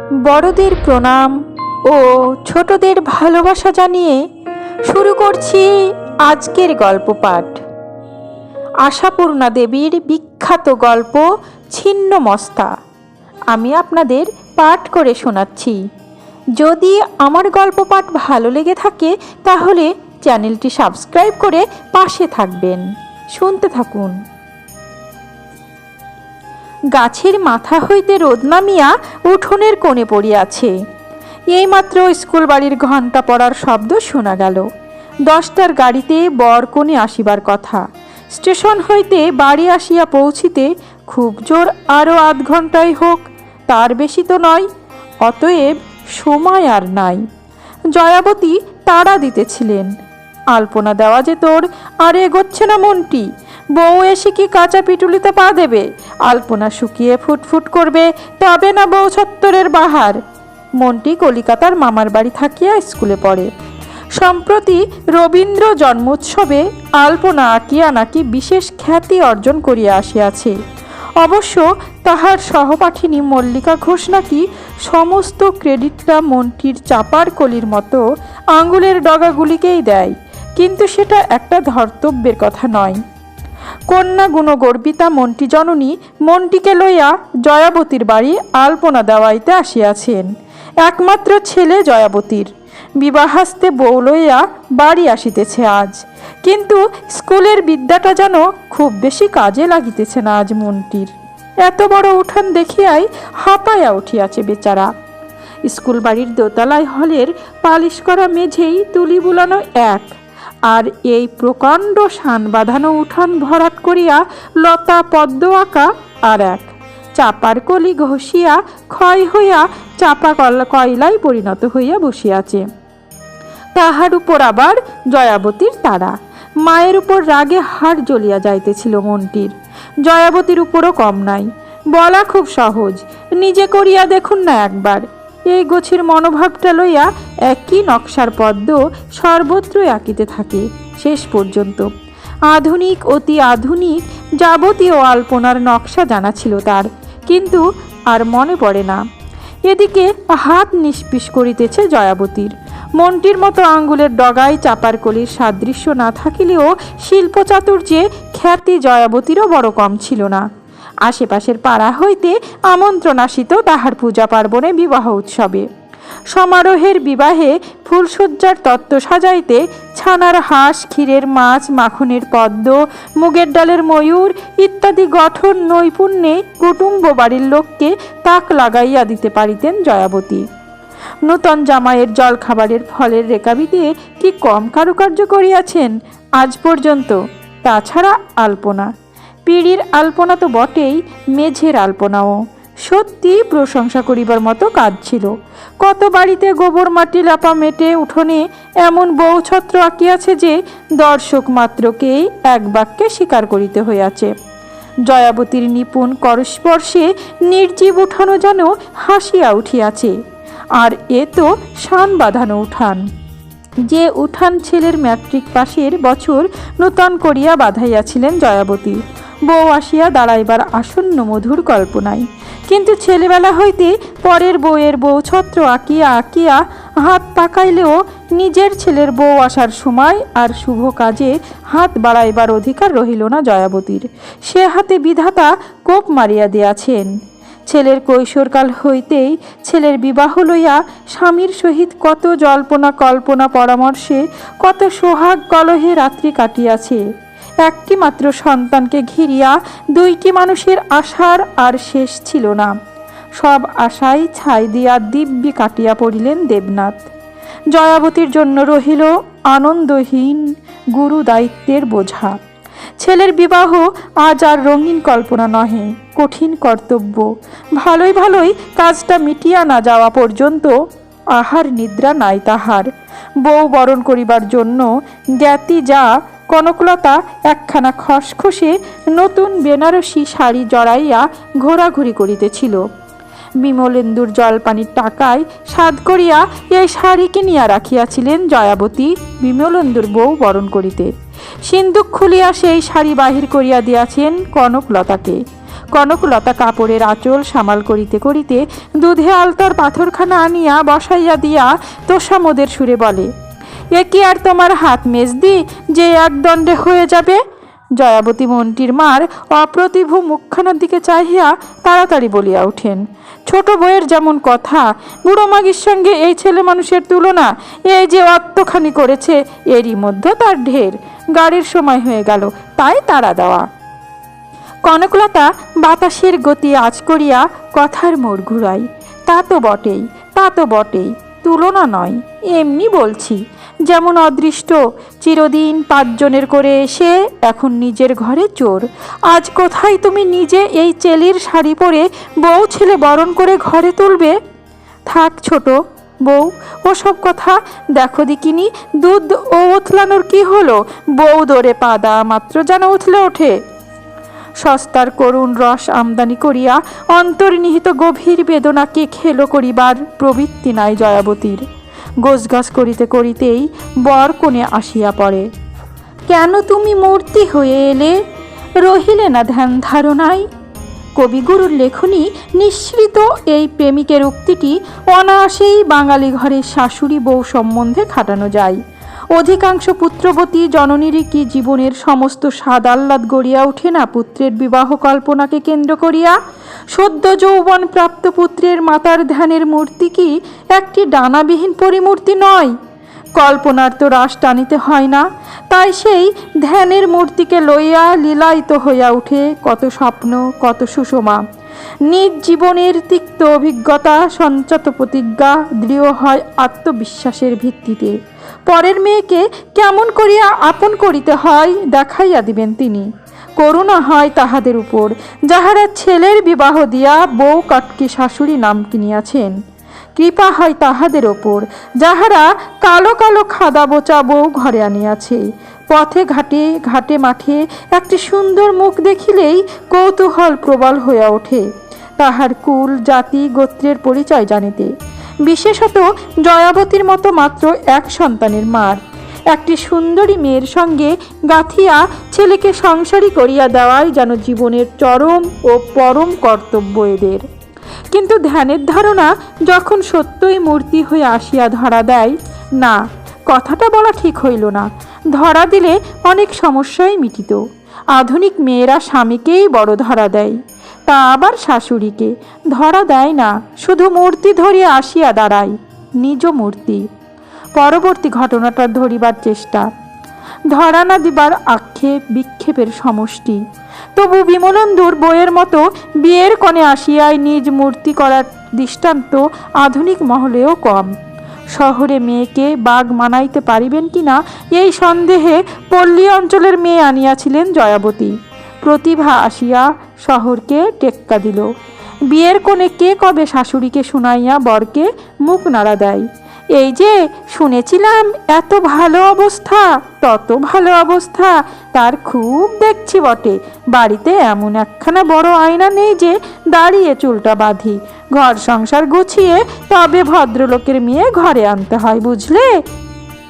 বড়দের প্রণাম ও ছোটদের ভালোবাসা জানিয়ে শুরু করছি আজকের গল্প পাঠ। আশাপূর্ণা দেবীর বিখ্যাত গল্প ছিন্নমস্তা আমি আপনাদের পাঠ করে শোনাচ্ছি। যদি আমার গল্প পাঠ ভালো লেগে থাকে তাহলে চ্যানেলটি সাবস্ক্রাইব করে পাশে থাকবেন। শুনতে থাকুন। গাছের মাথা হইতে রোদ নামিয়া উঠোনের কোণে পড়িয়াছে। এইমাত্র স্কুল বাড়ির ঘণ্টা পড়ার শব্দ শোনা গেল। 10টার গাড়িতে বর কনে আসিবার কথা। স্টেশন হইতে বাড়ি আসিয়া পৌঁছিতে খুব জোর আরও আধ ঘণ্টাই হোক, তার বেশি তো নয়। অতএব সময় আর নাই। জয়াবতী তাড়া দিতেছিলেন, আলপনা দেওয়া যে তোর, আর এগোচ্ছে না মনটি। বউ এসে কি কাঁচা পিটুলিতে পা দেবে? আলপনা শুকিয়ে ফুটফুট করবে, তবে না বউ ছত্তরের বাহার। মনটি কলিকাতার মামার বাড়ি থাকিয়া স্কুলে পড়ে। সম্প্রতি রবীন্দ্র জন্মোৎসবে আলপনা আঁকিয়া নাকি বিশেষ খ্যাতি অর্জন করিয়া আসিয়াছে। অবশ্য তাহার সহপাঠিনী মল্লিকা ঘোষ নাকি সমস্ত ক্রেডিটটা মন্টির চাপার কলির মতো আঙুলের ডগাগুলিকেই দেয়, কিন্তু সেটা একটা ধর্তব্যের কথা নয়। কন্যা গুণগর্বিতা মন্টি জননী মন্টিকে লইয়া জয়াবতীর বাড়ি আলপনা দেওয়াইতে আসিয়াছেন। একমাত্র ছেলে জয়াবতীর বিবাহাস্তে বউ লইয়া বাড়ি আসিতেছে আজ। কিন্তু স্কুলের বিদ্যাটা যেন খুব বেশি কাজে লাগিতেছে না আজ মন্টির। এত বড় উঠান দেখিয়াই হাঁপাইয়া উঠিয়াছে বেচারা। স্কুল বাড়ির দোতলায় হলের পালিশ করা মেঝেই তুলি বুলানো এক, আর এই প্রকাণ্ড শান বাঁধানো উঠান ভরাট করিয়া লতা পদ্ম আঁকা আর এক। চাপার কলি ঘষিয়া ক্ষয় হইয়া চাপা কয়লায় পরিণত হইয়া বসিয়াছে। তাহার উপর আবার জয়াবতীর তাড়া। মায়ের উপর রাগে হাড় জ্বলিয়া যাইতেছিল মন্টির। জয়াবতীর উপরও কম নাই। বলা খুব সহজ, নিজে করিয়া দেখুন না একবার। এই গোছের মনোভাবটা লইয়া একই নকশার পদ্ম সর্বত্রই আঁকিতে থাকে শেষ পর্যন্ত। আধুনিক অতি আধুনিক যাবতীয় আলপনার নকশা জানা ছিল তার, কিন্তু আর মনে পড়ে না। এদিকে হাত নিষ্পিস করিতেছে জয়াবতীর। মন্টির মতো আঙ্গুলের ডগায় চাপার কলির সাদৃশ্য না থাকিলেও শিল্পচাতুর্যে খ্যাতি জয়াবতীরও বড় কম ছিল না। আশেপাশের পাড়া হইতে আমন্ত্রণ আসিত তাহার পূজা পার্বণে, বিবাহ উৎসবে। সমারোহের বিবাহে ফুলসজ্জার তত্ত্ব সাজাইতে ছানার হাঁস, ক্ষীরের মাছ, মাখনের পদ্ম, মুগের ডালের ময়ূর ইত্যাদি গঠন নৈপুণ্যে কুটুম্ব বাড়ির লোককে তাক লাগাইয়া দিতে পারিতেন জয়াবতী। নূতন জামাইয়ের জলখাবারের ফলের রেকাবি দিয়ে কি কম কারুকার্য করিয়াছেন আজ পর্যন্ত। তাছাড়া আলপনা, পিঁড়ির আলপনা তো বটেই, মেঝের আলপনাও সত্যি প্রশংসা করিবার মতো কাজ ছিল। কত বাড়িতে গোবর মাটি লাপা মেটে উঠোনে এমন বউছত্র আঁকিয়াছে যে দর্শক মাত্রকেই এক বাক্যে স্বীকার করিতে হইয়াছে। জয়াবতীর নিপুণ করস্পর্শে নির্জীব উঠানো যেন হাসিয়া উঠিয়াছে। আর এ তো শান বাঁধানো উঠান। যে উঠান ছেলের ম্যাট্রিক পাশের বছর নূতন করিয়া বাঁধাইয়াছিলেন জয়াবতী, বউ আসিয়া দাঁড়াইবার আসন্ন মধুর কল্পনায়। কিন্তু ছেলেবেলা হইতে পরের বউয়ের বউ ছত্র আঁকিয়া আঁকিয়া হাত পাকাইলেও নিজের ছেলের বউ আসার সময় আর শুভ কাজে হাত বাড়াইবার অধিকার রহিল না জয়াবতীর। সে হাতে বিধাতা কোপ মারিয়া দিয়াছেন। ছেলের কৈশোরকাল হইতেই ছেলের বিবাহ লইয়া স্বামীর সহিত কত জল্পনা কল্পনা পরামর্শে, কত সোহাগ কলহে রাত্রি কাটিয়াছে। একটি মাত্র সন্তানকে ঘিরিয়া দুইটি মানুষের আশার আর শেষ ছিল না। সব আশাই ছাই দিয়া দিব্যি কাটিয়া পড়িলেন দেবনাথ। জয়াবতীর জন্য রহিল আনন্দহীন গুরু দায়িত্বের বোঝা। ছেলের বিবাহ আজ আর রঙিন কল্পনা নহে, কঠিন কর্তব্য। ভালোই ভালোই কাজটা মিটিয়া না যাওয়া পর্যন্ত আহার নিদ্রা নাই তাহার। বউ বরণ করিবার জন্য জ্ঞাতি যা কনকলতা একখানা খসখসে নতুন বেনারসি শাড়ি জড়াইয়া ঘোরাঘুরি করিতেছিল। বিমলেন্দুর জলপানির টাকায় সাধ করিয়া এই শাড়ি কিনিয়া রাখিয়াছিলেন জয়াবতী বিমলেন্দুর বউ বরণ করিতে। সিন্দুক খুলিয়া সেই শাড়ি বাহির করিয়া দিয়াছেন কনকলতাকে। কনকলতা কাপড়ের আঁচল সামাল করিতে করিতে দুধে আলতার পাথরখানা আনিয়া বসাইয়া দিয়া তোষামোদের সুরে বলে, এ কি আর তোমার হাত মেজদি যে এক দণ্ডে হয়ে যাবে? জয়াবতী মন্ত্রীর মার অপ্রতিভ মুখখানার দিকে চাহিয়া তাড়াতাড়ি বলিয়া ওঠেন, ছোট বউয়ের যেমন কথা, বুড়ো মাগির সঙ্গে এই ছেলে মানুষের তুলনা। এই যে অত্তখানি করেছে, এরই মধ্যে তার ঢের। গাড়ির সময় হয়ে গেল, তাই তাড়া দেওয়া। কনকলতা বাতাসের গতি আঁচ করিয়া কথার মোড় ঘুরাই, তা তো বটেই, তা তো বটেই, তুলনা নয়, এমনি বলছি। যেমন অদৃষ্ট, চিরদিন 5 জনের করে এসে এখন নিজের ঘরে চোর। আজ কোথায় তুমি নিজে এই চেলির শাড়ি পরে বউ ছেলে বরণ করে ঘরে তুলবে? থাক ছোট বউ, ওসব কথা দেখো দিকিনি। দুধ ও উথলানোর কি হলো? বউ দরে পা দেওয়া মাত্র যেন উথলে ওঠে। সস্তার করুণ রস আমদানি করিয়া অন্তর্নিহিত গভীর বেদনাকে খেলো করিবার প্রবৃত্তি নাই জয়াবতীর। গোছগাছ করিতে করিতেই বর কোণে আসিয়া পড়ে। কেন তুমি মূর্তি হয়ে এলে? রহিলে না ধ্যান ধারণায়? কবিগুরুর লেখনী নিঃসৃত এই প্রেমিকের উক্তিটি অনায়াসেই বাঙালি ঘরের শাশুড়ি বউ সম্বন্ধে খাটানো যায়। অধিকাংশ পুত্রবতী জননীরই কি জীবনের সমস্ত স্বাদ আহ্লাদ গড়িয়া ওঠে না পুত্রের বিবাহ কল্পনাকে কেন্দ্র করিয়া? সদ্য যৌবন প্রাপ্ত পুত্রের মাতার ধ্যানের মূর্তি কি একটি ডানাবিহীন পরিমূর্তি নয়? কল্পনার তো রাস টানিতে হয় না, তাই সেই ধ্যানের মূর্তিকে লইয়া লীলায়িত হইয়া উঠে কত স্বপ্ন, কত সুষমা। নিজ জীবনের তিক্ত অভিজ্ঞতা সঞ্চত প্রতিজ্ঞা দৃঢ় হয় আত্মবিশ্বাসের ভিত্তিতে। পরের মেয়েকে কেমন করিয়া আপন করিতে হয় দেখাইয়া দিবেন তিনি। করুণা হয় তাহাদের উপর যাহারা ছেলের বিবাহ দিয়া বউ কাটকি শাশুড়ি নাম কিনিয়াছেন। কৃপা হয় তাহাদের ওপর যাহারা কালো কালো খাদা বোচা বউ ঘরে আনিয়াছে। পথে ঘাটে ঘাটে মাঠে একটি সুন্দর মুখ দেখিলেই কৌতূহল প্রবল হইয়া ওঠে তাহার কুল জাতি গোত্রের পরিচয় জানিতে। বিশেষত জয়াবতীর মতো মাত্র এক সন্তানের মার একটি সুন্দরী মেয়ের সঙ্গে গাঁথিয়া ছেলেকে সংসারী করিয়া দেওয়াই যেন জীবনের চরম ও পরম কর্তব্য এদের। কিন্তু ধ্যানের ধারণা যখন সত্যই মূর্তি হয়ে আসিয়া ধরা দেয়, না, কথাটা বলা ঠিক হইল না। ধরা দিলে অনেক সমস্যাই মিটিত। আধুনিক মেয়েরা স্বামীকেই বড় ধরা দেয়, তা আবার শাশুড়িকে ধরা দেয় না, শুধু মূর্তি ধরিয়া আসিয়া দাঁড়ায়, নিজ মূর্তি। পরবর্তী ঘটনাটা ধরিবার চেষ্টা, ধরা না দিবার আক্ষেপ বিক্ষেপের সমষ্টি। তবু বিমলেন্দুর বইয়ের মতো বিয়ের কনে আসিয়ায় নিজ মূর্তি করার দৃষ্টান্ত আধুনিক মহলেও কম। শহরে মেয়েকে বাগ মানাইতে পারিবেন কিনা এই সন্দেহে পল্লী অঞ্চলের মেয়ে আনিয়াছিলেন জয়াবতী। প্রতিভা আসিয়া শহরকে টেক্কা দিল। বিয়ের কোণে কে কবে শাশুড়িকে শুনাইয়া বরকে মুখ নাড়া দেয়, এই যে শুনেছিলাম এত ভালো অবস্থা, তত ভালো অবস্থা, তার খুব দেখছি বটে। বাড়িতে এমন একখানা বড় আয়না নেই যে দাঁড়িয়ে চুলটা বাঁধি। ঘর সংসার গুছিয়ে তবে ভদ্রলোকের মেয়ে ঘরে আনতে হয়, বুঝলে?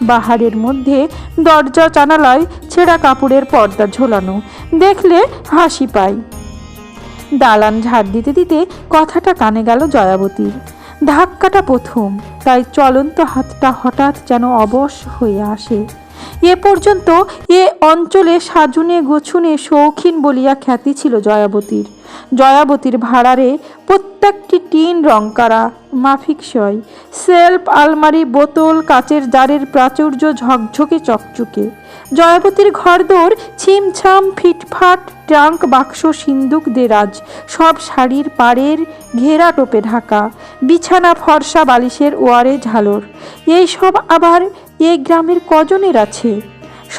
বাহারের মধ্যে দরজা জানালায় ছেঁড়া কাপড়ের পর্দা ঝোলানো, দেখলে হাসি পায়। দালান ঝাড় দিতে দিতে কথাটা কানে গেল জয়াবতীর। ধাক্কাটা প্রথম, তাই চলন্ত হাতটা হঠাৎ যেন অবশ হয়ে আসে। এ পর্যন্ত এ অঞ্চলে সাজুনে গোছুনে শৌখিন বলিয়া খ্যাতি ছিল জয়াবতীর। জয়াবতীর ভাড়ারে প্রত্যেকটি টিন রং করা, মাফিকসই, সেলফ, আলমারি, বোতল, কাচের জারের প্রাচুর্য ঝকঝকে চকচকে। জয়াবতীর ঘরদোর ছিমছাম ফিটফাট, ট্রাঙ্ক বাক্স সিন্দুক দেরাজ, সব শাড়ির পাড়ের ঘেরা টোপে ঢাকা, বিছানা ফর্সা বালিশের ওয়ারে ঝালর। এই সব আবার এই গ্রামের কজনের আছে?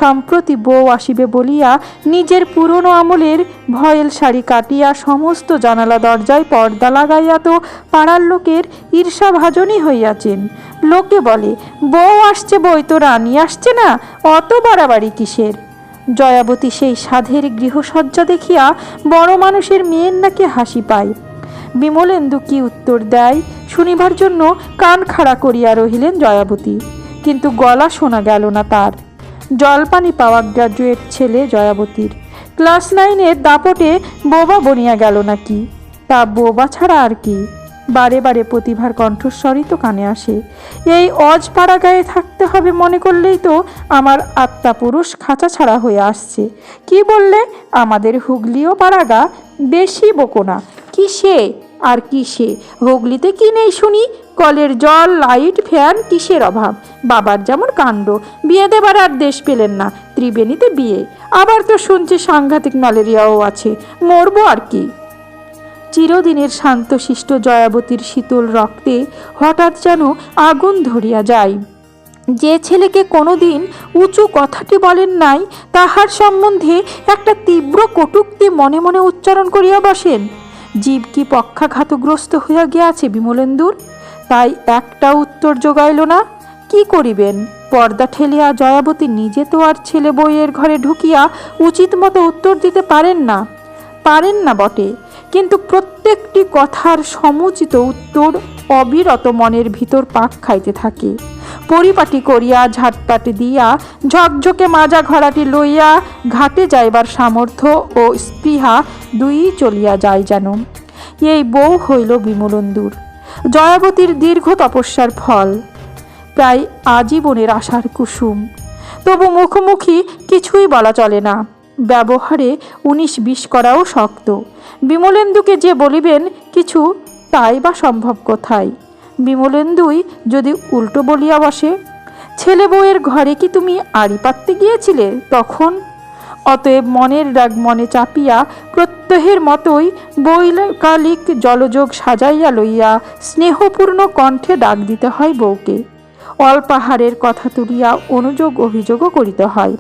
সম্প্রতি বউ আসিবে বলিয়া নিজের পুরনো আমলের ভয়েল শাড়ি কাটিয়া সমস্ত জানালা দরজায় পর্দা লাগাইয়া তো পাড়ার লোকের ঈর্ষাভাজনই হইয়াছেন। লোকে বলে, বউ আসছে বই তো রানী আসছে না, অত বাড়াবাড়ি কিসের? জয়াবতী সেই সাধের গৃহসজ্জা দেখিয়া বড় মানুষের মেয়ের নাকি হাসি পায়। বিমলেন্দু কি উত্তর দেয় শুনিবার জন্য কান খাড়া করিয়া রহিলেন জয়াবতী, কিন্তু গলা শোনা গেল না তার। জলপানি পাওয়া গ্রাজুয়েট ছেলে জয়াবতীর, ক্লাস 9-এর দাপটে বোবা বনিয়া গেল নাকি? তা বোবা ছাড়া আর কি? বারে বারে প্রতিভার কণ্ঠস্বরই তো কানে আসে। এই অজপাড়া গায়ে থাকতে হবে মনে করলেই তো আমার আত্মা পুরুষ খাঁচা ছাড়া হয়ে আসছে। কি বললে? আমাদের হুগলিও পাড়াগা বেশি বকোনা। কিসে আর কিসে? হুগলিতে কি নেই শুনি? কলের জল, লাইট, ফ্যান, কিসের অভাব? বাবার যেমন কাণ্ড, বিয়ে দেবার আর দেশ পেলেন না, ত্রিবেণীতে বিয়ে। আবার তো শুনছি সাংঘাতিক ম্যালেরিয়াও আছে, মরবো আর কি। চিরদিনের শান্তশিষ্ট জয়াবতীর শীতল রক্তে হঠাৎ যেন আগুন ধরিয়া যায়। যে ছেলেকে কোনোদিন উঁচু কথাটি বলেন নাই, তাহার সম্বন্ধে একটা তীব্র কটূক্তি মনে মনে উচ্চারণ করিয়া বসেন। জীব কি পক্ষাঘাতগ্রস্ত হইয়া গিয়াছে বিমলেন্দুর? তাই একটা উত্তর জোগাইল না। কি করিবেন? পর্দা ঠেলিয়া জয়াবতী নিজে তো আর ছেলে বইয়ের ঘরে ঢুকিয়া উচিত মতো উত্তর দিতে পারেন না বটে, কিন্তু প্রত্যেকটি কথার সমুচিত উত্তর অবিরত মনের ভিতর পাক খাইতে থাকে। পরিপাটি করিয়া ঝাটপাটি দিয়া ঝকঝকে মাজা ঘড়াটি লইয়া ঘাটে যাইবার সামর্থ্য ও স্পৃহা দুই চলিয়া যায় যেন। এই বউ হইল বিমলেন্দুর, জয়াবতীর দীর্ঘ তপস্যার ফল, প্রায় আজীবনের আশার কুসুম। তবু মুখোমুখি কিছুই বলা চলে না, ব্যবহারে 19-20 করাও শক্ত। বিমলেন্দুকে যে বলিবেন কিছু, তাই বা সম্ভব কোথায়? বিমলেন্দুই যদি উল্টো বলিয়া বসে, ছেলে বউয়ের ঘরে কি তুমি আড়ি পাততে গিয়েছিলে তখন? অতএব মনের রাগ মনে চাপিয়া প্রত্যহের মতোই বৈকালিক জলযোগ সাজাইয়া লইয়া স্নেহপূর্ণ কণ্ঠে ডাক দিতে হয় বউকে। অল্পাহারের কথা তুলিয়া অনুযোগ অভিযোগও করিতে হয়,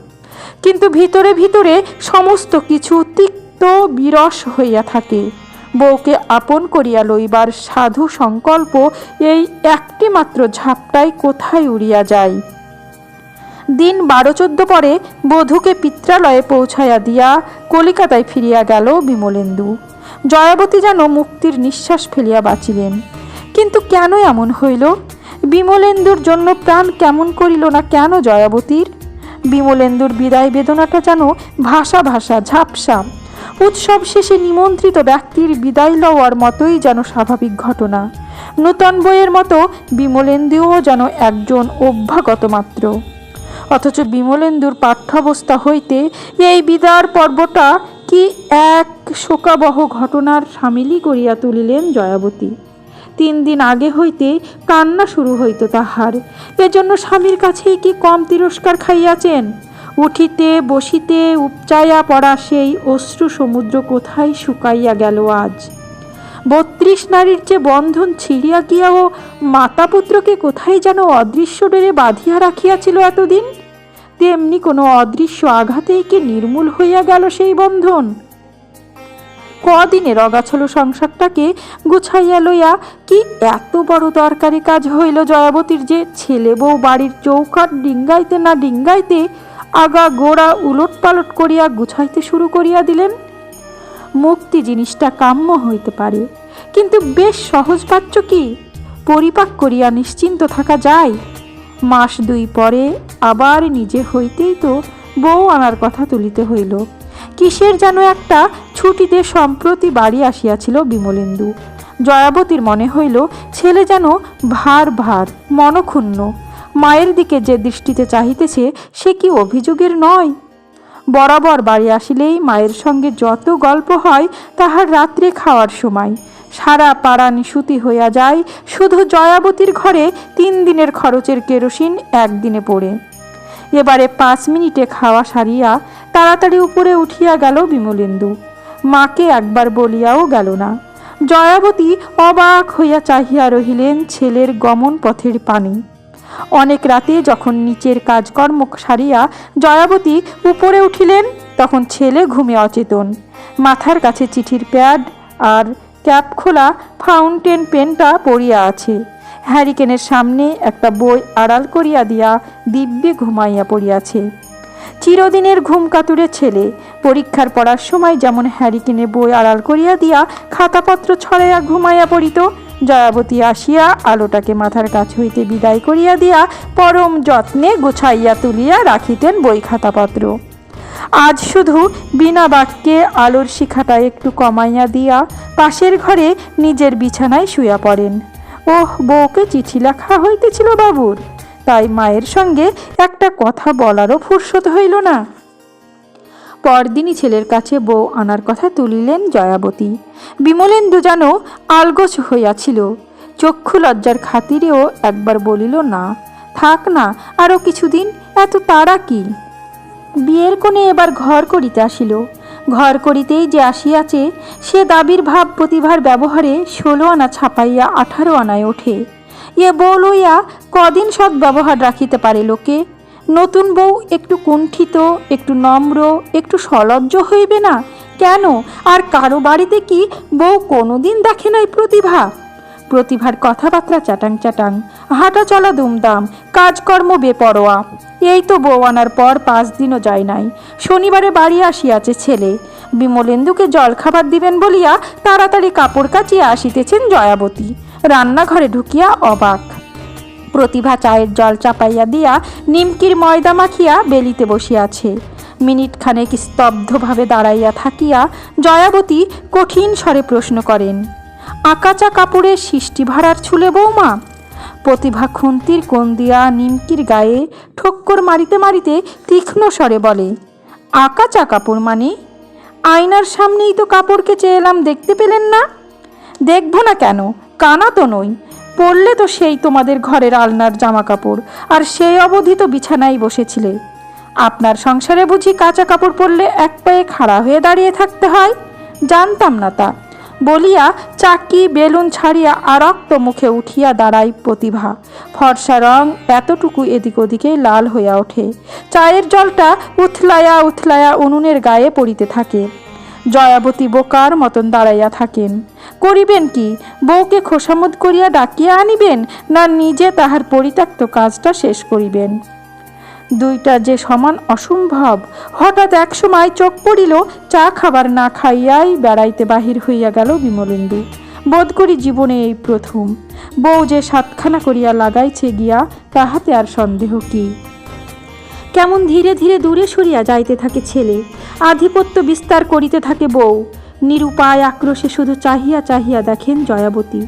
কিন্তু ভিতরে ভিতরে সমস্ত কিছু তিক্ত বিরস হইয়া থাকে। বউকে আপন করিয়া লইবার সাধু সংকল্প এই একটি মাত্র ঝাপটায় কোথায় উড়িয়া যায়। দিন 12-14 পরে বধূকে পিত্রালয়ে পৌঁছাইয়া দিয়া কলিকাতায় ফিরিয়া গেল বিমলেন্দু। জয়াবতী যেন মুক্তির নিঃশ্বাস ফেলিয়া বাঁচিলেন। কিন্তু কেন এমন হইল? বিমলেন্দুর জন্য প্রাণ কেমন করিল না কেন জয়াবতীর? বিমলেন্দুর বিদায় বেদনাটা যেন ভাষা ভাষা ঝাপসা। উৎসব শেষে নিমন্ত্রিত ব্যক্তির বিদায় লওয়ার মতোই যেন স্বাভাবিক ঘটনা। নূতন বইয়ের মতো বিমলেন্দুও যেন একজন অভ্যাগত মাত্র। অথচ বিমলেন্দুর পাঠ্যাবস্থা হইতে এই বিদার পর্বটা কি এক শোকাবহ ঘটনার সামিলই করিয়া তুলিলেন জয়াবতী। 3 দিন আগে হইতে কান্না শুরু হইত তাহার। এজন্য স্বামীর কাছেই কি কম তিরস্কার খাইয়াছেন? উঠিতে বসিতে উপচাইয়া পড়া সেই অশ্রু সমুদ্র কোথায় শুকাইয়া গেল আজ? 32 নারীর যে বন্ধন ছিঁড়িয়া গিয়াও মাতা পুত্রকে কোথায় যেন অদৃশ্য ডোরে বাঁধিয়া রাখিয়াছিল এতদিন, তেমনি কোনো অদৃশ্য আঘাতেই কি নির্মূল হইয়া গেল সেই বন্ধন? কদিনের অগাছল সংসারটাকে গুছাইয়া লইয়া কি এত বড় দরকারি কাজ হইল জয়াবতীর যে ছেলে বউ বাড়ির চৌকাঠ ডিঙ্গাইতে না ডিঙ্গাইতে আগা গোড়া উলট পালট করিয়া গুছাইতে শুরু করিয়া দিলেন। মুক্তি জিনিসটা কাম্য হইতে পারে, কিন্তু বেশ সহজবাচ্য কি? পরিপাক করিয়া নিশ্চিন্ত থাকা যায়? 1 মাস 2 পরে আবার নিজে হইতেই তো বউ আনার কথা তুলিতে হইল। কিসের যেন একটা ছুটিতে সম্প্রতি বাড়ি আসিয়াছিল বিমলেন্দু। জয়াবতীর মনে হইল ছেলে যেন ভার মনক্ষুণ্ণ। মায়ের দিকে যে দৃষ্টিতে চাহিতেছে সে কি অভিযোগের নয়? বরাবর বাড়ি আসিলেই মায়ের সঙ্গে যত গল্প হয় তাহার রাত্রে খাওয়ার সময়। সারা পাড়া নিশুতি হইয়া যায় শুধু জয়াবতীর ঘরে 3 দিনের খরচের কেরোসিন একদিনে পড়ে। এবারে 5 মিনিটে খাওয়া সারিয়া তাড়াতাড়ি উপরে উঠিয়া গেল বিমলেন্দু। মাকে একবার বলিয়াও গেল না। জয়াবতী অবাক হইয়া চাহিয়া রহিলেন ছেলের গমন পথের পানে। অনেক রাতে যখন নিচের কাজকর্ম সারিয়া জয়াবতী উপরে উঠিলেন, তখন ছেলে ঘুমে অচেতন। মাথার কাছে চিঠির প্যাড আর ক্যাপ খোলা ফাউন্টেন পেনটা পড়িয়া আছে। হ্যারিকেনের সামনে একটা বই আড়াল করিয়া দিয়া দিব্যে ঘুমাইয়া পড়িয়াছে। চিরদিনের ঘুম কাতুরে ছেলে পরীক্ষার পড়ার সময় যেমন হ্যারিকেনে বই আড়াল করিয়া দিয়া খাতাপত্র ছড়াইয়া ঘুমাইয়া পড়িত, জয়াবতী আসিয়া আলোটাকে মাথার কাছ হইতে বিদায় করিয়া দিয়া পরম যত্নে গুছাইয়া তুলিয়া রাখিতেন বই খাতাপত্র। আজ শুধু বিনা বাক্যে আলোর শিখাটা একটু কমাইয়া দিয়া পাশের ঘরে নিজের বিছানায় শুইয়া পড়েন। ওহ, বউকে চিঠি লেখা হইতেছিল বাবুর, তাই মায়ের সঙ্গে একটা কথা বলারও ফুরসত হইল না। পরদিনই ছেলের কাছে বউ আনার কথা তুলিলেন জয়াবতী। বিমলেন্দু যেন আলগোছ হইয়াছিল। চক্ষু লজ্জার খাতিরেও একবার বলিল, না থাক না, আরও কিছুদিন, এত তাড়া কি? বিয়ের কোণে এবার ঘর করিতে আসিল। ঘর করিতেই যে আসিয়াছে সে দাবির ভাব প্রতিভার ব্যবহারে 16 আনা ছাপাইয়া 18 আনায় ওঠে। এ বউ লইয়া কদিন সৎ ব্যবহার রাখিতে পারে লোকে? নতুন বউ একটু কুণ্ঠিত, একটু নম্র, একটু সলজ্জ হইবে না কেন? আর কারো বাড়িতে কি বউ কোনোদিন দেখে নাই প্রতিভা? প্রতিভার কথাবার্তা চাটাং চাটাং, হাঁটা চলা দুমদাম, কাজকর্ম বেপরোয়া। এই তো বউ আনার পর 5 দিনও যায় নাই। শনিবারে বাড়ি আসিয়াছে ছেলে। বিমলেন্দুকে জল খাবার দিবেন বলিয়া তাড়াতাড়ি কাপড় কাচিয়া আসিতেছেন জয়াবতী। রান্নাঘরে ঢুকিয়া অবাক। প্রতিভা চায়ের জল চাপাইয়া দিয়া নিমকির ময়দা মাখিয়া বেলিতে বসিয়াছে। মিনিট খানেক স্তব্ধভাবে দাঁড়াইয়া থাকিয়া জয়াবতী কঠিন স্বরে প্রশ্ন করেন, আকাচা কাপড়ে সৃষ্টি ভাড়ার ছুলে বৌমা? প্রতিভা খুন্তির কোণ দিয়া নিমকির গায়ে ঠক্কর মারিতে মারিতে তীক্ষ্ণ স্বরে বলে, আকাচা কাপড় মানে? আয়নার সামনেই তো কাপড় কেচে এলাম, দেখতে পেলেন না? দেখব না কেন, কানা তো নই। পরলে তো সেই তোমাদের ঘরের আলনার জামা কাপড়, আর সেই অবধি তো বিছানায় বসেছিলে। আপনার সংসারে বুঝি কাঁচা কাপড় পরলে এক পায়ে খাড়া হয়ে দাঁড়িয়ে থাকতে হয়? জানতাম না তা বলিয়া চাকি বেলুন ছাড়িয়া আরক্ত মুখে উঠিয়া দাঁড়ায় প্রতিভা। ফর্সা রং এতটুকু এদিক ওদিকে লাল হইয়া ওঠে। চায়ের জলটা উথলাইয়া উথলাইয়া উনুনের গায়ে পড়িতে থাকে। জয়াবতী বোকার মতন দাঁড়াইয়া থাকেন। করিবেন কি? বউকে খোসামত করিয়া ডাকিয়া আনিবেন, না নিজে তাহার পরিত্যক্ত কাজটা শেষ করিবেন? দুইটা যে সমান অসম্ভব। হঠাৎ এক সময় চোখ পড়িল, চা খাবার না খাইয়াই বেড়াইতে বাহির হইয়া গেল বিমলেন্দু। বোধ করি জীবনে এই প্রথম। বউ যে 7খানা করিয়া লাগাইছে গিয়া, তাহাতে আর সন্দেহ কি? কেমন ধীরে ধীরে দূরে সরিয়া যাইতে থাকে ছেলে, আধিপত্য বিস্তার করিতে থাকে বউ। নিরুপায় আক্রোশে শুধু চাহিয়া চাহিয়া দেখেন জয়াবতী।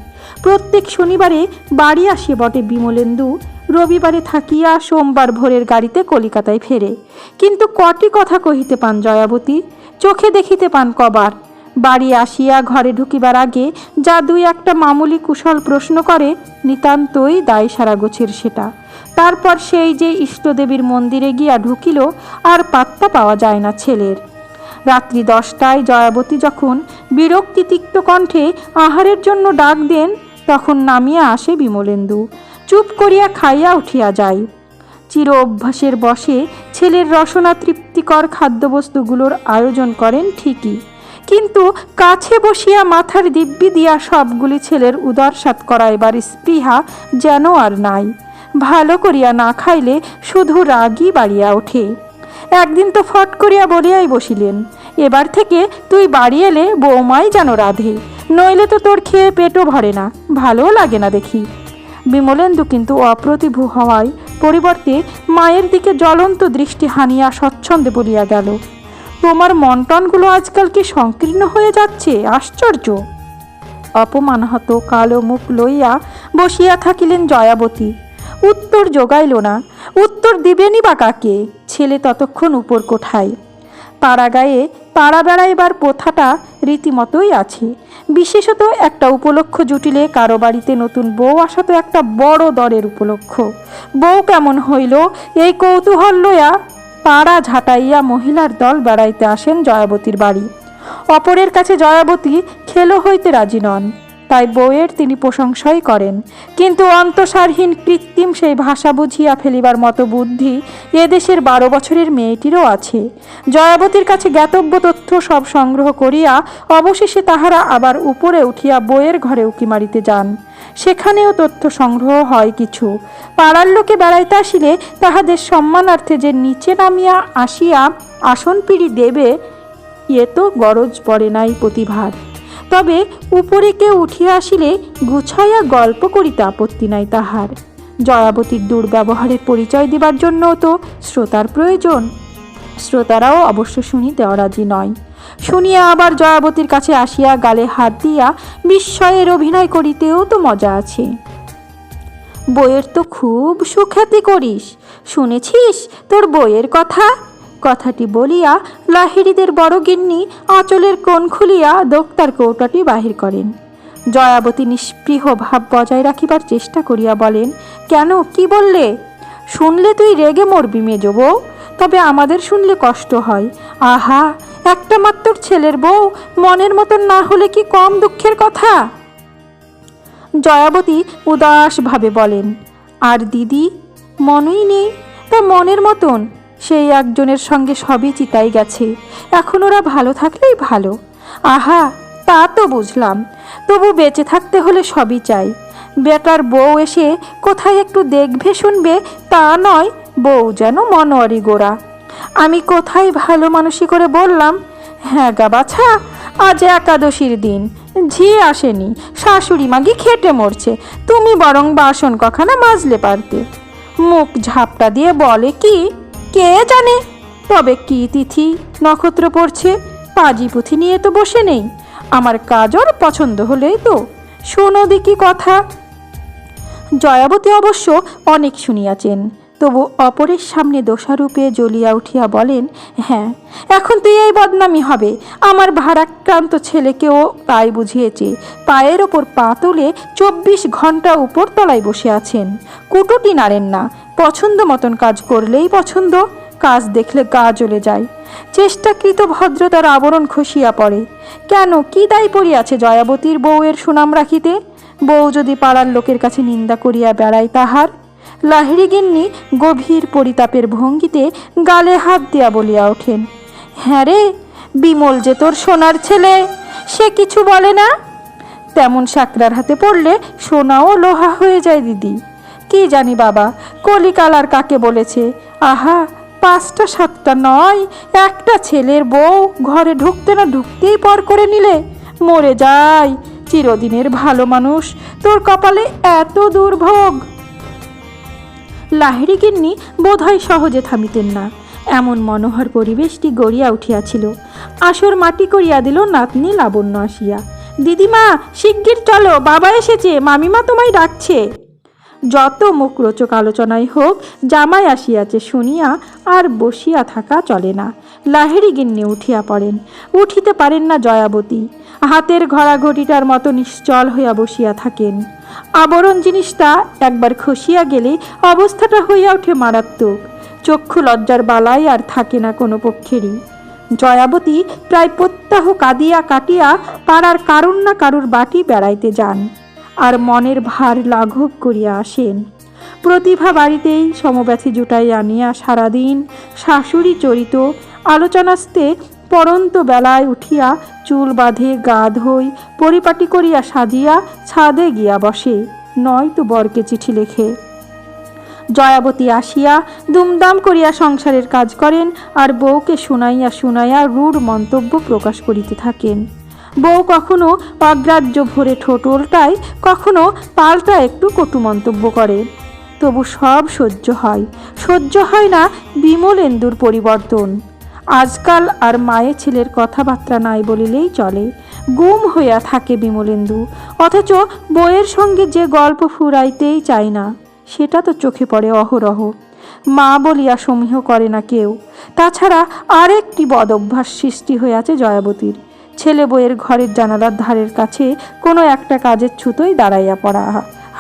প্রত্যেক শনিবারে বাড়ি আসে বটে বিমলেন্দু, রবিবারে থাকিয়া সোমবার ভোরের গাড়িতে কলিকাতায় ফেরে। কিন্তু কটি কথা কহিতে পান জয়াবতী, চোখে দেখিতে পান কবার? বাড়ি আসিয়া ঘরে ঢুকিবার আগে যা 2-1টা মামুলি কুশল প্রশ্ন করে, নিতান্তই দায় সারা গোছের সেটা। তারপর সেই যে ইষ্টদেবীর মন্দিরে গিয়া ঢুকিল, আর পাত্তা পাওয়া যায় না ছেলের। রাত্রি 10টায় জয়াবতী যখন বিরক্তিতিক্ত কণ্ঠে আহারের জন্য ডাক দেন, তখন নামিয়া আসে বিমলেন্দু। চুপ করিয়া খাইয়া উঠিয়া যায়। চির অভ্যাসের বশে ছেলের রসনা তৃপ্তিকর খাদ্যবস্তুগুলোর আয়োজন করেন ঠিকই, কিন্তু কাছে বসিয়া মাথার দিব্যি দিয়া সবগুলি ছেলের উদরসাৎ করাইবার স্পৃহা যেন আর নাই। ভালো করিয়া না খাইলে শুধু রাগই বাড়িয়া ওঠে। একদিন তো ফট করিয়া বলিয়াই বসিলেন, এবার থেকে তুই বাড়ি এলে বৌমাই যেন রাধে, নইলে তো তোর খেয়ে পেটও ভরে না, ভালোও লাগে না দেখি। বিমলেন্দু কিন্তু অপ্রতিভ হওয়ায় পরিবর্তে মায়ের দিকে জ্বলন্ত দৃষ্টি হানিয়া স্বচ্ছন্দে বলিয়া গেল, তোমার মনটনগুলো আজকাল কি সংকীর্ণ হয়ে যাচ্ছে, আশ্চর্য। অপমানহত কালো মুখ লইয়া বসিয়া থাকিলেন জয়াবতী। উত্তর জোগাইল না। উত্তর দিবেনই বা কাকে? ছেলে ততক্ষণ উপর কোঠায়। পাড়া গায়ে পাড়া বেড়াইবার প্রথাটা রীতিমতোই আছে। বিশেষত একটা উপলক্ষ জুটিলে কারো বাড়িতে নতুন বউ আসা তো একটা বড় দরের উপলক্ষ। বউ কেমন হইল এই কৌতূহল লইয়া পাড়া ঝাঁটাইয়া মহিলার দল বেড়াইতে আসেন জয়াবতীর বাড়ি। অপরের কাছে জয়াবতী খেলো হইতে রাজি নন, তাই বউয়ের তিনি প্রশংসাই করেন। কিন্তু অন্তঃসারহীন কৃত্রিম সেই ভাষা বুঝিয়া ফেলিবার মতো বুদ্ধি এদেশের 12 বছরের মেয়েটিরও আছে। জয়াবতীর কাছে জ্ঞাতব্য তথ্য সব সংগ্রহ করিয়া অবশেষে তাহারা আবার উপরে উঠিয়া বউয়ের ঘরে উকি মারিতে যান। সেখানেও তথ্য সংগ্রহ হয় কিছু। পাড়ার লোকে বেড়াইতে আসিলে তাহাদের সম্মানার্থে যে নিচে নামিয়া আসিয়া আসন পিড়ি দেবে, এ তো গরজ পড়ে নাই প্রতিভার। তবে উপরে কেউ উঠিয়া আসিলে গুছাইয়া গল্প করিতে আপত্তি নাই তাহার। জয়াবতীর দুর্ব্যবহারের পরিচয় দিবার জন্যও তো শ্রোতার প্রয়োজন। শ্রোতারাও অবশ্য শুনিতে অরাজি নয়। শুনিয়া আবার জয়াবতীর কাছে আসিয়া গালে হাত দিয়া বিস্ময়ের অভিনয় করিতেও তো মজা আছে। বইয়ের তো খুব সুখ্যাতি করিস, শুনেছিস তোর বইয়ের কথা? কথাটি বলিয়া লাহিড়ীদের বড় গিন্নি আঁচলের কোণ খুলিয়া দোক্তার কৌটাটি বাহির করেন। জয়াবতী নিস্পৃহ ভাব বজায় রাখিবার চেষ্টা করিয়া বলেন, কেন, কি বললে? শুনলে তুই রেগে মরবি মেজ বউ, তবে আমাদের শুনলে কষ্ট হয়। আহা, একটা মাত্র ছেলের বউ, মনের মতন না হলে কি কম দুঃখের কথা? জয়াবতী উদাসভাবে বলেন, আর দিদি মনই নেই? তা মনের মতন সেই একজনের সঙ্গে সবই চিতাই গেছে, এখন ওরা ভালো থাকলেই ভালো। আহা, তা তো বুঝলাম, তবু বেঁচে থাকতে হলে সবই চাই। বেটার বউ এসে কোথায় একটু দেখবে শুনবে তা নয়, বউ যেন মনোয়ারি গোড়া। আমি কোথায় ভালো মানুষই করে বললাম, হ্যাঁ গা বাছা, আজ একাদশীর দিন, ঝি আসেনি, শাশুড়ি মাগি খেটে মরছে, তুমি বরং বাসন কখানা মাজলে পারতে। মুখ ঝাপটা দিয়ে বলে কি, কে জানে তবে কি তিথি নক্ষত্র পড়ছে, পাজি পুঁথি নিয়ে তো বসে নেই, আমার কাজর পছন্দ হলেই তো। শোনো দেখি কথা। জয়াবতী অবশ্য অনেক শুনিয়াছেন, তবু অপরের সামনে দোষারূপে জ্বলিয়া উঠিয়া বলেন, হ্যাঁ, এখন তো এই বদনামি হবে। আমার ভারাক্রান্ত ছেলেকেও তাই বুঝিয়েছে, পায়ের ওপর পা তুলে 24 ঘন্টা উপর তলায় বসে আছেন, কুটুটি নাড়েন না, পছন্দ মতন কাজ করলেই পছন্দ, কাজ দেখলে গা জ্বলে যায়, চেষ্টাকৃত ভদ্রতার আবরণ খসিয়া পড়ে। কেন, কি দায় পড়িয়াছে জয়াবতীর বউয়ের সুনাম রাখিতে? বউ যদি পাড়ার লোকের কাছে নিন্দা করিয়া বেড়ায় তাহার? লাহিড়ী গিন্নি গভীর পরিতাপের ভঙ্গিতে গালে হাত দিয়া বলিয়া ওঠেন, হ্যাঁ রে, বিমল যে তোর সোনার ছেলে, সে কিছু বলে না? তেমন সাকরার হাতে পড়লে সোনাও লোহা হয়ে যায় দিদি। কি জানি বাবা, কলিকালার কাকে বলেছে। আহা, 5টা 7টা নয়, একটা ছেলের বউ ঘরে ঢুকতে না ঢুকতেই পর করে নিলে, মরে যায় চিরদিনের ভালো মানুষ, তোর কপালে এত দুর্ভোগ। লাহিড়ী গিন্নি বোধহয় সহজে থামিতেন না, এমন মনোহর পরিবেশটি গড়িয়া উঠিয়াছিল। আসর মাটি করিয়া দিল নাতনি লাবণ্য আসিয়া, দিদিমা শিগগির চলো, বাবা এসেছে, মামিমা তোমায় ডাকছে। যত মুখরোচক আলোচনাই হোক, জামাই আসিয়াছে শুনিয়া আর বসিয়া থাকা চলে না। লাহিড়ী গিন্নি উঠিয়া পড়েন, উঠিতে পারেন না জয়াবতী, হাতের ঘড়াঘড়িটার মতো নিশ্চল হইয়া বসিয়া থাকেন। আবরণ জিনিসটা একবার খসিয়া গেলে অবস্থাটা হইয়া ওঠে মারাত্মক, চক্ষু লজ্জার বালাই আর থাকে না কোনো পক্ষেরই। জয়াবতী প্রায় প্রত্যাহ কাঁদিয়া কাটিয়া পাড়ার কারুর না কারুর বাটি বেড়াইতে যান, আর মনের ভার লাঘব করিয়া আসেন। প্রতিভা বাড়িতেই সমব্যথী জুটাই আনিয়া সারাদিন শাশুড়ি চরিত আলোচনাস্তে পরন্ত বেলায় উঠিয়া চুল বাঁধে, গা ধোয়, পরিপাটি করিয়া সাজিয়া ছাদে গিয়া বসে, নয়তো বরকে চিঠি লেখে। জয়াবতী আসিয়া দুমদাম করিয়া সংসারের কাজ করেন, আর বউকে শুনাইয়া শুনাইয়া রূঢ় মন্তব্য প্রকাশ করিতে থাকেন। বউ কখনো অগ্রাহ্য ভরে ঠোঁট ওল্টায়, কখনো পাল্টা একটু কটু মন্তব্য করে, তবু সব সহ্য হয় না বিমলেন্দুর পরিবর্তন। আজকাল আর মায়ে ছেলের কথাবার্তা নাই বলিলেই চলে, গুম হইয়া থাকে বিমলেন্দু, অথচ বউয়ের সঙ্গে যে গল্প ফুরাইতেই চায় না, সেটা তো চোখে পড়ে অহরহ। মা বলিয়া সমীহ করে না কেউ। তাছাড়া আরেকটি বদ অভ্যাস সৃষ্টি হইয়াছে জয়াবতীর, ছেলে বউয়ের ঘরের জানালার ধারের কাছে কোনো একটা কাজের ছুতোয় দাঁড়াইয়া পড়া।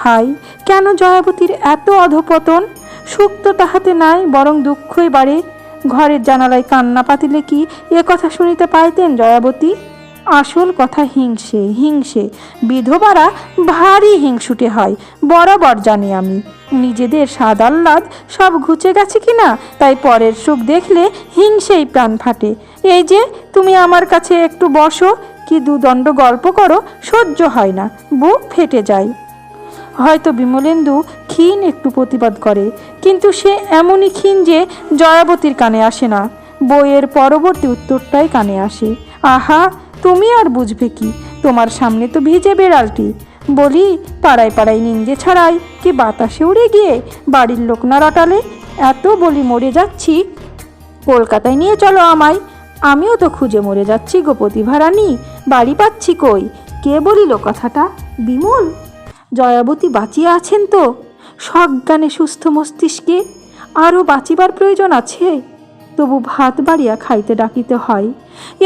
হাই, কেন জয়াবতীর এত অধপতন? সুখ তো তাহাতে নাই, বরং দুঃখই বাড়ে। ঘরের জানালায় কান্না পাতিলে কি এ কথা শুনিতে পাইতেন জয়াবতী? আসল কথা হিংসে, বিধবারা ভারী হিংসুটে হয়, বরাবর জানি আমি। নিজেদের স্বাদ আহ্লাদ সব ঘুচে গেছে কিনা, তাই পরের সুখ দেখলে হিংসেই প্রাণ ফাটে। এই যে তুমি আমার কাছে একটু বসো, কি দুদণ্ড গল্প করো, সহ্য হয় না, বুক ফেটে যায়। হয়তো বিমলেন্দু ক্ষীণ একটু প্রতিবাদ করে, কিন্তু সে এমনই ক্ষীণ যে জয়াবতীর কানে আসে না। বইয়ের পরবর্তী উত্তরটাই কানে আসে, আহা, তুমি আর বুঝবে কি, তোমার সামনে তো ভিজে বেড়ালটি। বলি, পাড়ায় পাড়ায় নিন্দে ছাড়াই কি বাতাসে উড়ে গিয়ে বাড়ির লোক না রটালে? এত বলি মরে যাচ্ছি, কলকাতায় নিয়ে চলো আমায়, আমিও তো খুঁজে মরে যাচ্ছি গো প্রতিভা রানী, বাড়ি পাচ্ছি কই। কে বলিল কথাটা? বিমল। জয়াবতী বাঁচিয়া আছেন তো? সজ্ঞানে সুস্থ মস্তিষ্কে? আরও বাঁচিবার প্রয়োজন আছে? তবু ভাত বাড়িয়া খাইতে ডাকিতে হয়।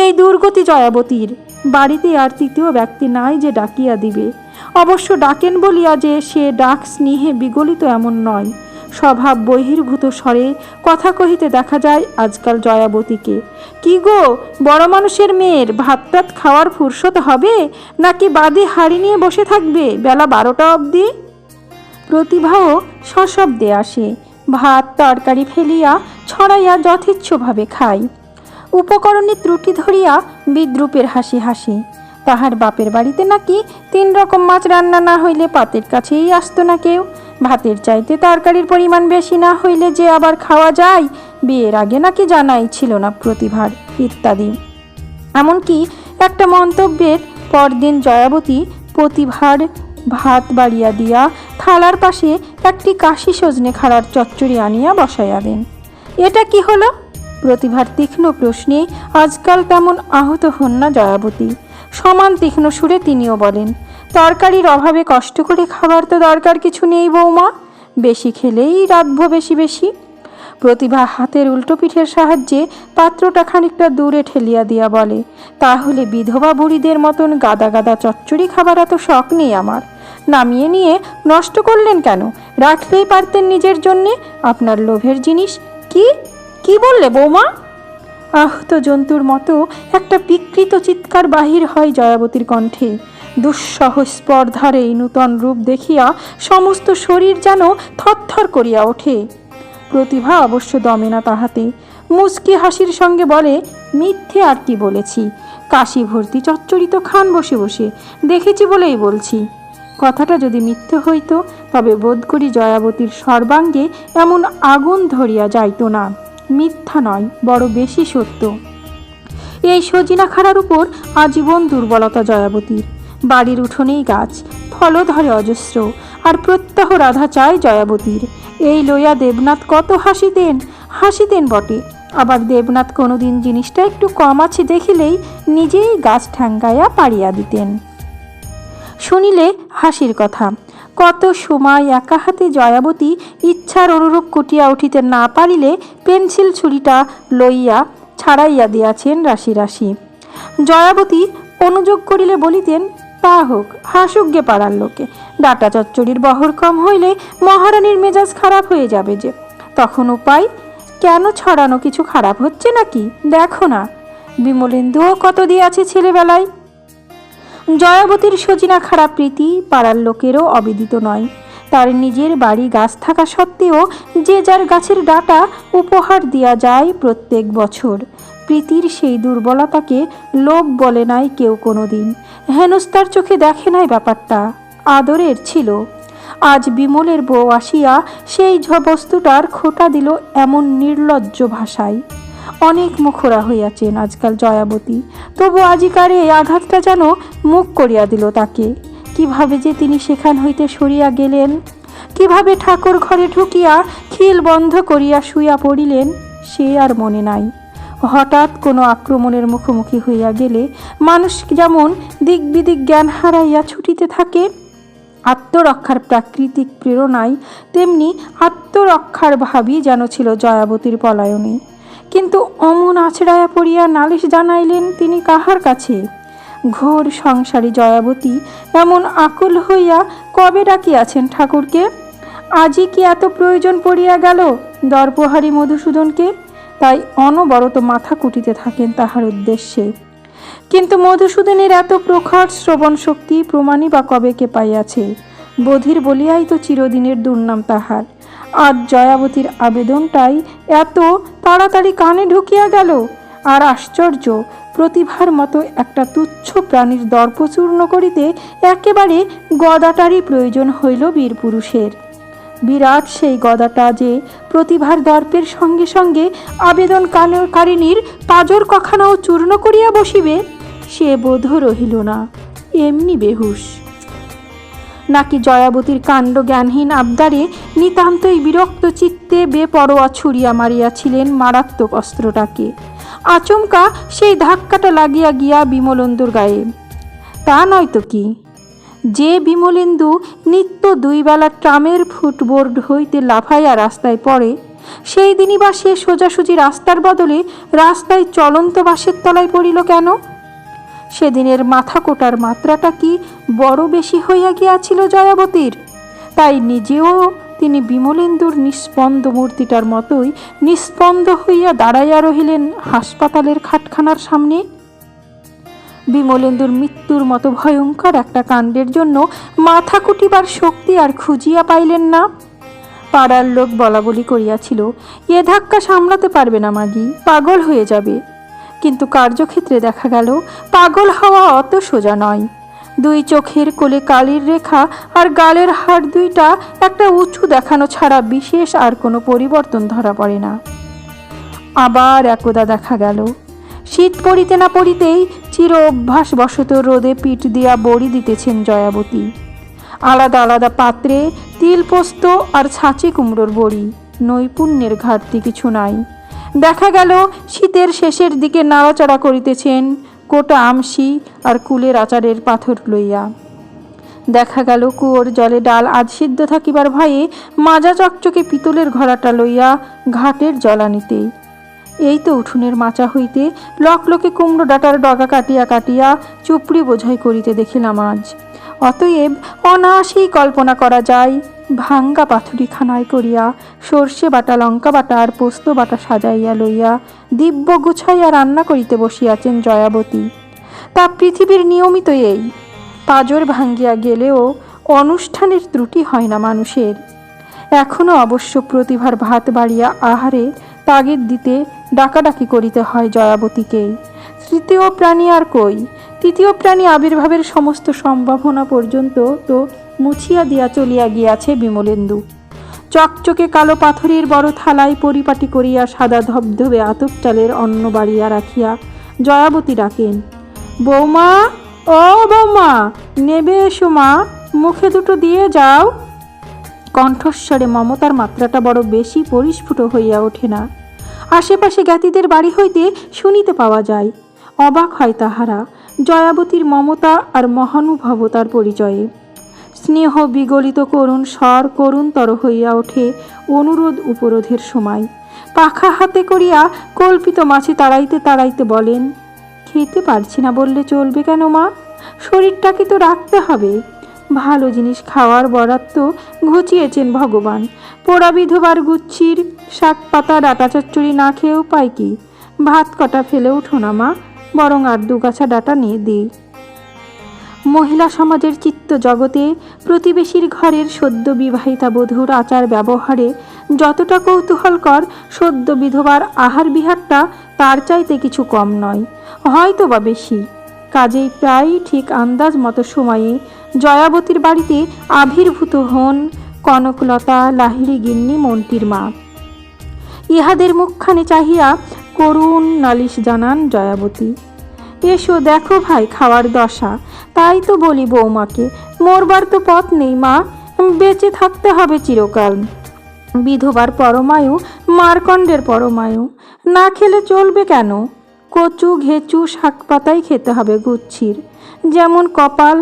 এই দুর্গতি জয়াবতীর। বাড়িতে আর তৃতীয় ব্যক্তি নাই যে ডাকিয়া দিবে। অবশ্য ডাকেন বলিয়া যে সে ডাক স্নেহে বিগলিত এমন নয়। স্বভাব বহির্ভূত স্বরে কথা কহিতে দেখা যায় আজকাল জয়াবতীকে। কি গো, বড় মানুষের মেয়ের ভাত টাত খাওয়ার ফুরসত হবে, নাকি বাদে হাড়ি নিয়ে বসে থাকবে বেলা 12টা অবধি? প্রতিভাও সশব্দে আসে, ভাত তরকারি ফেলিয়া ছড়াইয়া যথেচ্ছভাবে খায়। উপকরণে ত্রুটি ধরিয়া বিদ্রূপের হাসি হাসে। তাহার বাপের বাড়িতে নাকি 3 রকম মাছ রান্না না হইলে পাতের কাছেই আসতো না কেউ। ভাতের চাইতে তরকারির পরিমাণ বেশি না হইলে যে আবার খাওয়া যায়, বিয়ের আগে নাকি জানাই ছিল না প্রতিভার, ইত্যাদি। এমনকি একটা মন্তব্যের পরদিন জয়াবতী প্রতিভার ভাত বাড়িয়া দিয়া থালার পাশে একটি কাশি সজনে খাড়ার চচ্চড়ি আনিয়া বসাইয়া দেন। এটা কি হলো? প্রতিভার তীক্ষ্ণ প্রশ্নে আজকাল তেমন আহত হন না জয়াবতী। সমান তীক্ষ্ণ সুরে তিনিও বলেন, তরকারির অভাবে কষ্ট করে খাবার তো দরকার কিছু নেই বৌমা, বেশি খেলেই রাঁধব বেশি বেশি। প্রতিভা হাতের উল্টো পিঠের সাহায্যে পাত্রটা খানিকটা দূরে ঠেলিয়া দিয়া বলে, তাহলে বিধবা বুড়িদের মতন গাদা গাদা চচ্চড়ি খাবার এত শখ নেই আমার। নামিয়ে নিয়ে নষ্ট করলেন কেন? রাখলেই পারতেন নিজের জন্যে, আপনার লোভের জিনিস। কি কি বললে বৌমা? আহত জন্তুর মতো একটা বিকৃত চিৎকার বাহির হয় জয়াবতীর কণ্ঠে। দুঃসহ স্পর্ধার এই নূতন রূপ দেখিয়া সমস্ত শরীর যেন থরথর করিয়া ওঠে। প্রতিভা অবশ্য দমে না তাহাতে, মুচকি হাসির সঙ্গে বলে, মিথ্যে আর কি বলেছি, কাশি ভর্তি চচ্চড়ি তো খান বসে বসে, দেখেছি বলেই বলছি। কথাটা যদি মিথ্যে হইত তবে বোধ করি জয়াবতীর সর্বাঙ্গে এমন আগুন ধরিয়া যাইত না। মিথ্যা নয়, বড় বেশি সত্য। এই সজিনা খাড়ার উপর আজীবন দুর্বলতা জয়াবতীর। বাড়ির উঠোনেই গাছ, ফলও ধরে অজস্র, আর প্রত্যহ রাধা চায় জয়াবতীর। এই লইয়া দেবনাথ কত হাসিতেন বটে। আবার দেবনাথ কোনোদিন জিনিসটা একটু কম আছে দেখিলেই নিজেই গাছ ঠ্যাঙ্গাইয়া পাড়িয়া দিতেন। শুনিলে হাসির কথা। কত সময় একা হাতে জয়াবতী ইচ্ছার অনুরূপ কুটিয়া উঠিতে না পারিলে পেন্সিল ছুরিটা লইয়া ছাড়াইয়া দিয়াছেন রাশি রাশি। জয়াবতী অনুযোগ করিলে বলিতেন, তা হোক, হাসুক গে পাড়ার লোকে, ডাটা চচ্চড়ির বহর কম হইলে মহারানীর মেজাজ খারাপ হয়ে যাবে যে, তখন উপায়? কেন ছড়ানো কিছু খারাপ হচ্ছে নাকি? দেখো না, বিমলেন্দুও কত দিয়াছে ছেলেবেলায়। জয়াবতীর সজিনা খারাপ প্রীতি পাড়ার লোকেরও অবিদিত নয়। তার নিজের বাড়ি গাছ থাকা সত্ত্বেও যে যার গাছের ডাটা উপহার দিয়া যায় প্রত্যেক বছর। প্রীতির সেই দুর্বলতাকে লোভ বলে নাই কেউ কোনো দিন, হেনস্তার চোখে দেখে নাই ব্যাপারটা, আদরের ছিল। আজ বিমলের বউ আসিয়া সেই বস্তুটার খোঁটা দিল এমন নির্লজ্জ ভাষায়। অনেক মুখরা হইয়াছেন আজকাল জয়াবতী, তবু আজিকার এই আঘাতটা যেন মুখ করিয়া দিল তাকে। কিভাবে যে তিনি সেখান হইতে সরিয়া গেলেন, কিভাবে ঠাকুর ঘরে ঢুকিয়া খিল বন্ধ করিয়া শুইয়া পড়িলেন, সে আর মনে নাই। হঠাৎ কোনো আক্রমণের মুখোমুখি হইয়া গেলে মানুষ যেমন দিক বিদিক জ্ঞান হারাইয়া ছুটিতে থাকে, আত্মরক্ষার প্রাকৃতিক প্রেরণায় তেমনি আত্মরক্ষার ভাবই যেন ছিল জয়াবতীর পলায়নে। কিন্তু অমন আছড়াইয়া পড়িয়া নালিশ জানাইলেন তিনি কাহার কাছে? ঘোর সংসারী জয়াবতী এমন আকুল হইয়া কবে ডাকিয়াছেন ঠাকুরকে? আজই কি এত প্রয়োজন পড়িয়া গেল দর্পহারী মধুসূদনকে? তাই অনবরত মাথা কুটিতে থাকেন তাহার উদ্দেশ্যে। কিন্তু মধুসূদনের এত প্রখর শ্রবণ শক্তি প্রমাণই বা কবে কে পাইয়াছে? বধির বলিয়াই তো চিরদিনের দুর্নাম তাহার। আজ জয়াবতীর আবেদনটাই এত তাড়াতাড়ি কানে ঢুকিয়া গেল। আর আশ্চর্য, প্রতিভার মতো একটা তুচ্ছ প্রাণীর দর্প চূর্ণ করিতে একেবারে গদাটারই প্রয়োজন হইল বীরপুরুষের। বিরাট সেই গদাটা যে প্রতিভার দর্পের সঙ্গে সঙ্গে আবেদনকারিণীর পাজর কখানাও চূর্ণ করিয়া বসিবে, সে বোধ রহিল না, এমনি বেহুশ। নাকি জয়াবতীর কাণ্ড জ্ঞানহীন আবদারে নিতান্তই বিরক্ত চিত্তে বেপরোয়া ছুড়িয়া মারিয়াছিলেন মারাত্মক অস্ত্রটাকে। আচমকা সেই ধাক্কাটা লাগিয়া গিয়া বিমলেন্দুর গায়ে। তা নয়তো কি, যে বিমলেন্দু নিত্য 2 বেলা ট্রামের ফুটবোর্ড হইতে লাফাইয়া রাস্তায় পড়ে, সেই দিনই বা সে সোজাসুজি রাস্তার বদলে রাস্তায় চলন্ত বাসের তলায় পড়িল কেন? সেদিনের মাথা কোটার মাত্রাটা কি বড় বেশি হইয়া গিয়াছিল জয়াবতীর? তাই নিজেও তিনি বিমলেন্দুর নিস্পন্দ মূর্তিটার মতোই নিস্পন্দ হইয়া দাঁড়াইয়া রহিলেন হাসপাতালের খাটখানার সামনে। বিমলেন্দুর মৃত্যুর মতো ভয়ঙ্কর একটা কাণ্ডের জন্য মাথা কুটিবার শক্তি আর খুঁজিয়া পাইলেন না। পাড়ার লোক বলাবলি করিয়াছিল, এ ধাক্কা সামলাতে পারবে না মাগি, পাগল হয়ে যাবে। কিন্তু কার্যক্ষেত্রে দেখা গেল পাগল হওয়া অত সোজা নয়। 2 চোখের কোলে কালির রেখা আর গালের হাড় 2টা একটা উঁচু দেখানো ছাড়া বিশেষ আর কোনো পরিবর্তন ধরা পড়ে না। আবার একদা দেখা গেল শীত পড়িতে না পড়িতেই চির অভ্যাসবশত রোদে পিঠ দিয়া বড়ি দিতেছেন জয়াবতী। আলাদা আলাদা পাত্রে তিল পোস্ত আর ছাঁচি কুমড়োর বড়ি, নৈপুণ্যের ঘাটতি কিছু নাই। দেখা গেল শীতের শেষের দিকে নাড়াচাড়া করিতেছেন কোটা আমশি আর কুলের আচারের পাথর লইয়া। দেখা গেল কুয়োর জলে ডাল আজ সিদ্ধ থাকিবার ভয়ে মাজা চকচকে পিতলের ঘড়াটা লইয়া ঘাটের জলানিতেই। এই তো উঠোনের মাচা হইতে লকলকে কুমড়ো ডাঁটার ডগা কাটিয়া কাটিয়া চুপড়ি বোঝাই করিতে দেখিলাম আজ। অতএব অনায়াসেই কল্পনা করা যায় ভাঙ্গা পাথুরি খানায় করিয়া সর্ষে বাটা, লঙ্কা বাটা আর পোস্ত বাটা সাজাইয়া লইয়া দিব্য গুছাইয়া রান্না করিতে বসিয়াছেন জয়াবতী। তা পৃথিবীর নিয়মিত এই। পাজর ভাঙ্গিয়া গেলেও অনুষ্ঠানের ত্রুটি হয় না মানুষের। এখনও অবশ্য প্রতিভার ভাত বাড়িয়া আহারে তাগিদ দিতে ডাকাডাকি করিতে হয় জয়াবতীকেই। তৃতীয় প্রাণী আর কই? তৃতীয় প্রাণী আবির্ভাবের সমস্ত সম্ভাবনা পর্যন্ত তো মুছিয়া দিয়া চলিয়া গিয়াছে বিমলেন্দু। চকচকে কালো পাথরের বড় থালায় পরিপাটি করিয়া সাদা ধবধবে আতপ চালের অন্ন বাড়িয়া রাখিয়া জয়াবতী ডাকেন, বৌমা, ও বৌমা, নেবে এসো মা, মুখে দুটো দিয়ে যাও। কণ্ঠস্বরে মমতার মাত্রাটা বড় বেশি পরিস্ফুট হইয়া ওঠে না। আশেপাশে জ্ঞাতিদের বাড়ি হইতে শুনিতে পাওয়া যায়। অবাক হয় তাহারা জয়াবতীর মমতা আর মহানুভবতার পরিচয়ে। স্নেহ বিগলিত করুণ স্বর করুণতর হইয়া ওঠে অনুরোধ উপরোধের সময়। পাখা হাতে করিয়া কল্পিত মাছি তাড়াইতে তাড়াইতে বলেন, খেতে পারছি না বললে চলবে কেন মা? শরীরটাকে তো রাখতে হবে। ভালো জিনিস খাওয়ার বরাদ্দ ঘুচিয়েছেন ভগবান। পোড়া বিধবার গুচ্ছির শাক পাতা ডাটা চচ্চড়ি না খেয়েও পাই কি? ভাত কটা ফেলে উঠো না মা, বরং আর 2 গাছা ডাটা নিয়ে দিই। মহিলা সমাজের চিত্ত জগতে প্রতিবেশীর ঘরের সদ্য বিবাহিতা বধূর আচার ব্যবহারে যতটা কৌতূহলকর, সদ্য বিধবার আহার বিহারটা তার চাইতে কিছু কম নয়, হয়তো বা বেশি। কাজেই প্রায় ঠিক আন্দাজ মতো সময়ে জয়াবতীর বাড়িতে আবির্ভূত হন কনকলতা, লাহিড়ী গিন্নি, মন্টির মা। ইহাদের মুখখানে চাহিয়া করুণ নালিশ জানান জয়াবতী, এসো দেখো ভাই খাওয়ার দশা। তাই তো বলি বৌমাকে, মরবার তো পথ নেই মা, বেঁচে থাকতে হবে চিরকাল। বিধবার পরমায়ু মারকণ্ডের পরমায়ু, না খেলে চলবে কেন? কচু ঘেঁচু শাক পাতাই খেতে হবে গুচ্ছির, যেমন কপাল।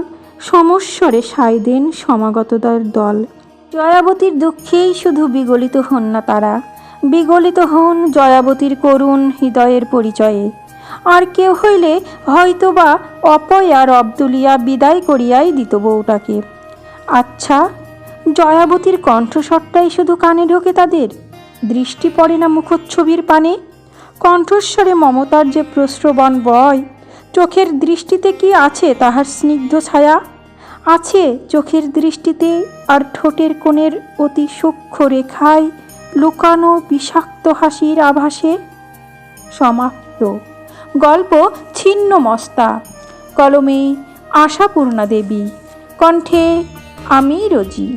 সমস্বরে সায় দেন সমাগতদের দল। জয়াবতীর দুঃখেই শুধু বিগলিত হন না তারা, বিগলিত হন জয়াবতীর করুণ হৃদয়ের পরিচয়ে। আর কেউ হইলে হয়তোবা অপয়া রব তুলিয়া বিদায় করিয়াই দিত বউটাকে। আচ্ছা, জয়াবতীর কণ্ঠস্বরটাই শুধু কানে ঢোকে তাদের, দৃষ্টি পড়ে না মুখচ্ছবির পানে? কণ্ঠস্বরে মমতার যে প্রশ্রবণ বয়, চোখের দৃষ্টিতে কি আছে তাহার স্নিগ্ধ ছায়া? আছে চোখের দৃষ্টিতে আর ঠোঁটের কোণের অতি সূক্ষ্ম রেখায় লুকানো বিষাক্ত হাসির আভাসে। সমাপ্ত। গল্প ছিন্ন মস্তা। কলমে আশাপূর্ণা দেবী, কণ্ঠে আমি রোজি।